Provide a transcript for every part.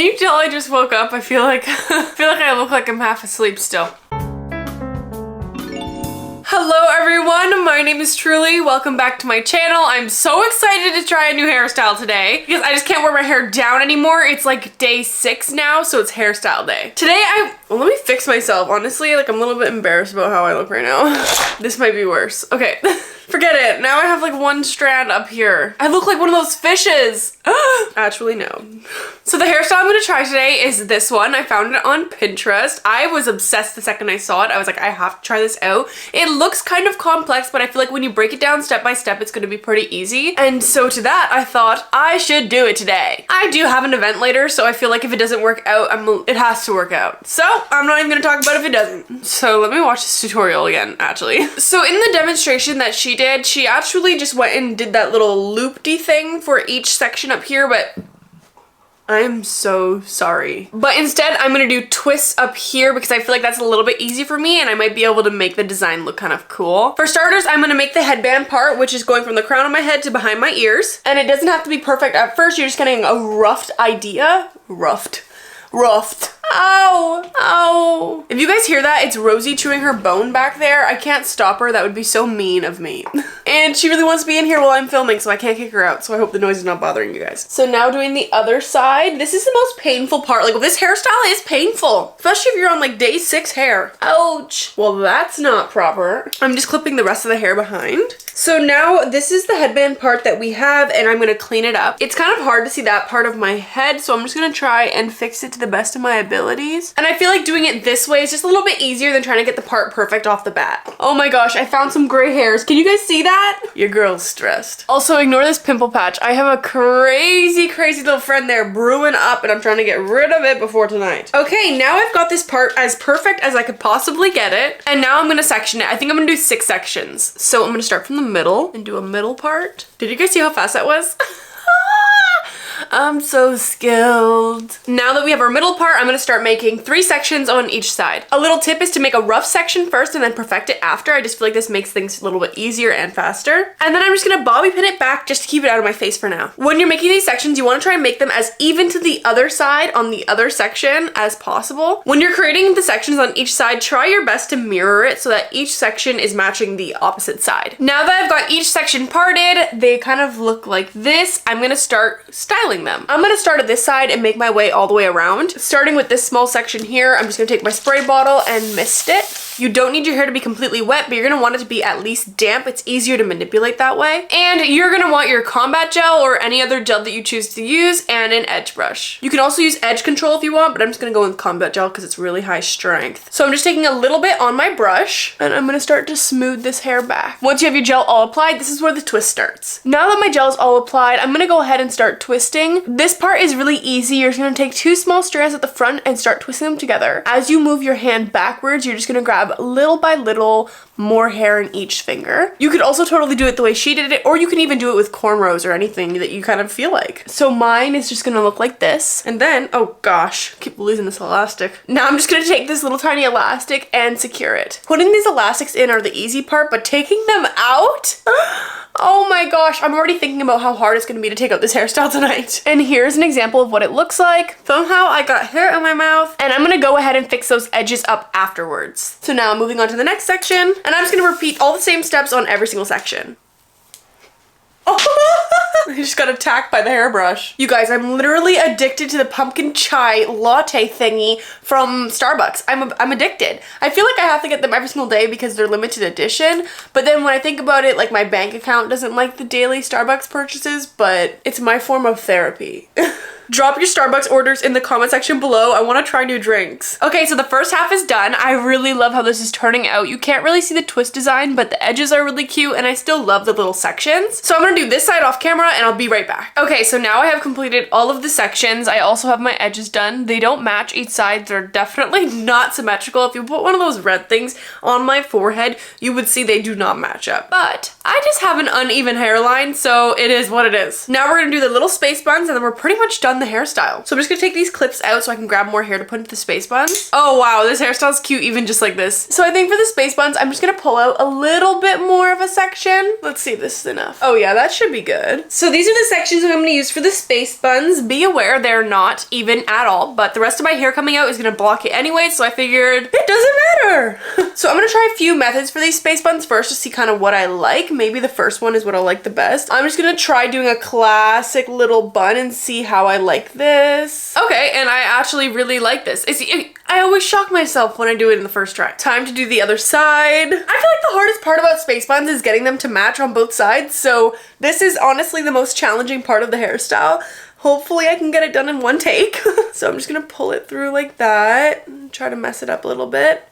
Can you tell I just woke up? I feel like I look like I'm half asleep still. Hello everyone, my name is Truly. Welcome back to my channel. I'm so excited to try a new hairstyle today because I just can't wear my hair down anymore. It's like day 6 now, so it's hairstyle day. Today well, let me fix myself. Honestly, like I'm a little bit embarrassed about how I look right now. This might be worse. Okay, forget it. Now I have like one strand up here. I look like one of those fishes. Actually, no. So the hairstyle I'm gonna try today is this one. I found it on Pinterest. I was obsessed the second I saw it. I was like, I have to try this out. It looks kind of complex, but I feel like when you break it down step by step, it's gonna be pretty easy. And so to that, I thought I should do it today. I do have an event later, so I feel like if it doesn't work out, it has to work out. So I'm not even gonna talk about it if it doesn't. So let me watch this tutorial again, actually. So in the demonstration that she did, she actually just went and did that little loop-de thing for each section up here, but I'm so sorry. But instead, I'm gonna do twists up here because I feel like that's a little bit easy for me and I might be able to make the design look kind of cool. For starters, I'm gonna make the headband part, which is going from the crown of my head to behind my ears. And it doesn't have to be perfect at first, you're just getting a roughed idea. Roughed. Ow, ow. If you guys hear that, it's Rosie chewing her bone back there. I can't stop her, that would be so mean of me. And she really wants to be in here while I'm filming, so I can't kick her out, so I hope the noise is not bothering you guys. So now doing the other side. This is the most painful part. Like, this hairstyle is painful, especially if you're on like day 6 hair. Ouch. Well, that's not proper. I'm just clipping the rest of the hair behind. So now this is the headband part that we have, and I'm gonna clean it up. It's kind of hard to see that part of my head, so I'm just gonna try and fix it to the best of my abilities. And I feel like doing it this way is just a little bit easier than trying to get the part perfect off the bat. Oh my gosh, I found some gray hairs. Can you guys see that? Your girl's stressed. Also, ignore this pimple patch. I have a crazy little friend there brewing up, and I'm trying to get rid of it before tonight. Okay, now I've got this part as perfect as I could possibly get it, and now I'm gonna section it. I think I'm gonna do 6 sections. So I'm gonna start from the middle and do a middle part. Did you guys see how fast that was? I'm so skilled. Now that we have our middle part, I'm gonna start making 3 sections on each side. A little tip is to make a rough section first and then perfect it after. I just feel like this makes things a little bit easier and faster. And then I'm just gonna bobby pin it back just to keep it out of my face for now. When you're making these sections, you wanna try and make them as even to the other side on the other section as possible. When you're creating the sections on each side, try your best to mirror it so that each section is matching the opposite side. Now that I've got each section parted, they kind of look like this. I'm gonna start styling them. I'm gonna start at this side and make my way all the way around. Starting with this small section here, I'm just gonna take my spray bottle and mist it. You don't need your hair to be completely wet, but you're gonna want it to be at least damp. It's easier to manipulate that way. And you're gonna want your combat gel or any other gel that you choose to use and an edge brush. You can also use edge control if you want, but I'm just gonna go with combat gel because it's really high strength. So I'm just taking a little bit on my brush and I'm gonna start to smooth this hair back. Once you have your gel all applied, this is where the twist starts. Now that my gel is all applied, I'm gonna go ahead and start twisting. This part is really easy. You're just gonna take 2 small strands at the front and start twisting them together. As you move your hand backwards, you're just gonna grab little by little more hair in each finger. You could also totally do it the way she did it, or you can even do it with cornrows or anything that you kind of feel like. So mine is just gonna look like this. And then, oh gosh, keep losing this elastic. Now I'm just gonna take this little tiny elastic and secure it. Putting these elastics in are the easy part, but taking them out? Oh my gosh, I'm already thinking about how hard it's gonna be to take out this hairstyle tonight. And here's an example of what it looks like. Somehow I got hair in my mouth, and I'm gonna go ahead and fix those edges up afterwards. So now moving on to the next section, and I'm just gonna repeat all the same steps on every single section. I just got attacked by the hairbrush. You guys, I'm literally addicted to the pumpkin chai latte thingy from Starbucks. I'm addicted. I feel like I have to get them every single day because they're limited edition. But then when I think about it, like my bank account doesn't like the daily Starbucks purchases, but it's my form of therapy. Drop your Starbucks orders in the comment section below. I want to try new drinks. Okay, so the first half is done. I really love how this is turning out. You can't really see the twist design, but the edges are really cute, and I still love the little sections. So I'm gonna do this side off camera, and I'll be right back. Okay, so now I have completed all of the sections. I also have my edges done. They don't match each side. They're definitely not symmetrical. If you put one of those red things on my forehead, you would see they do not match up. But I just have an uneven hairline, so it is what it is. Now we're gonna do the little space buns, and then we're pretty much done on the hairstyle. So I'm just gonna take these clips out so I can grab more hair to put into the space buns. Oh wow, this hairstyle is cute even just like this. So I think for the space buns, I'm just gonna pull out a little bit more of a section. Let's see if this is enough. Oh yeah, that should be good. So these are the sections that I'm gonna use for the space buns. Be aware they're not even at all, but the rest of my hair coming out is gonna block it anyway, so I figured it doesn't matter. So I'm gonna try a few methods for these space buns first to see kind of what I like. Maybe the first one is what I like the best. I'm just gonna try doing a classic little bun and see how I like this. Okay, and I actually really like this. I always shock myself when I do it in the first try. Time to do the other side. I feel like the hardest part about space buns is getting them to match on both sides, so this is honestly the most challenging part of the hairstyle. Hopefully I can get it done in one take. So I'm just gonna pull it through like that and try to mess it up a little bit.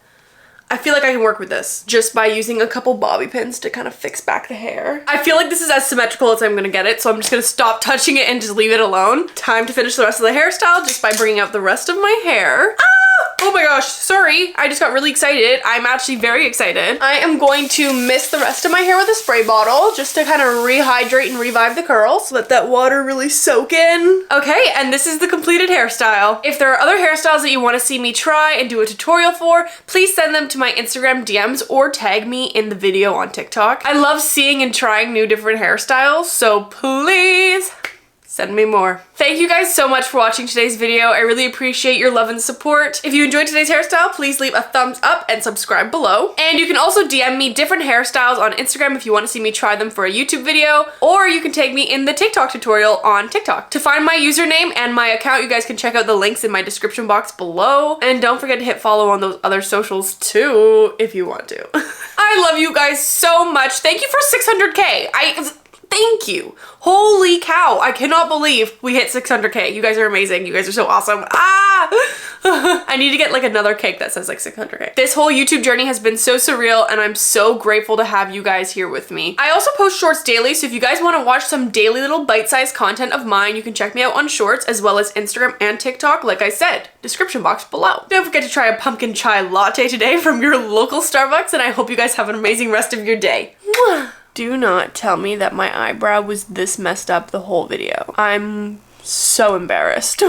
I feel like I can work with this just by using a couple bobby pins to kind of fix back the hair. I feel like this is as symmetrical as I'm gonna get it, so I'm just gonna stop touching it and just leave it alone. Time to finish the rest of the hairstyle just by bringing out the rest of my hair. Ah! Oh my gosh, sorry. I just got really excited. I'm actually very excited. I am going to mist the rest of my hair with a spray bottle just to kind of rehydrate and revive the curls. Let that water really soak in. Okay, and this is the completed hairstyle. If there are other hairstyles that you want to see me try and do a tutorial for, please send them to my Instagram DMs or tag me in the video on TikTok. I love seeing and trying new different hairstyles, so please send me more. Thank you guys so much for watching today's video. I really appreciate your love and support. If you enjoyed today's hairstyle, please leave a thumbs up and subscribe below. And you can also DM me different hairstyles on Instagram if you want to see me try them for a YouTube video, or you can tag me in the TikTok tutorial on TikTok. To find my username and my account, you guys can check out the links in my description box below. And don't forget to hit follow on those other socials too, if you want to. I love you guys so much. Thank you for 600K. Thank you. Holy cow. I cannot believe we hit 600K. You guys are amazing. You guys are so awesome. Ah! I need to get like another cake that says like 600K. This whole YouTube journey has been so surreal and I'm so grateful to have you guys here with me. I also post shorts daily, so if you guys want to watch some daily little bite-sized content of mine, you can check me out on shorts as well as Instagram and TikTok, like I said, description box below. Don't forget to try a pumpkin chai latte today from your local Starbucks, and I hope you guys have an amazing rest of your day. Mwah! Do not tell me that my eyebrow was this messed up the whole video. I'm so embarrassed.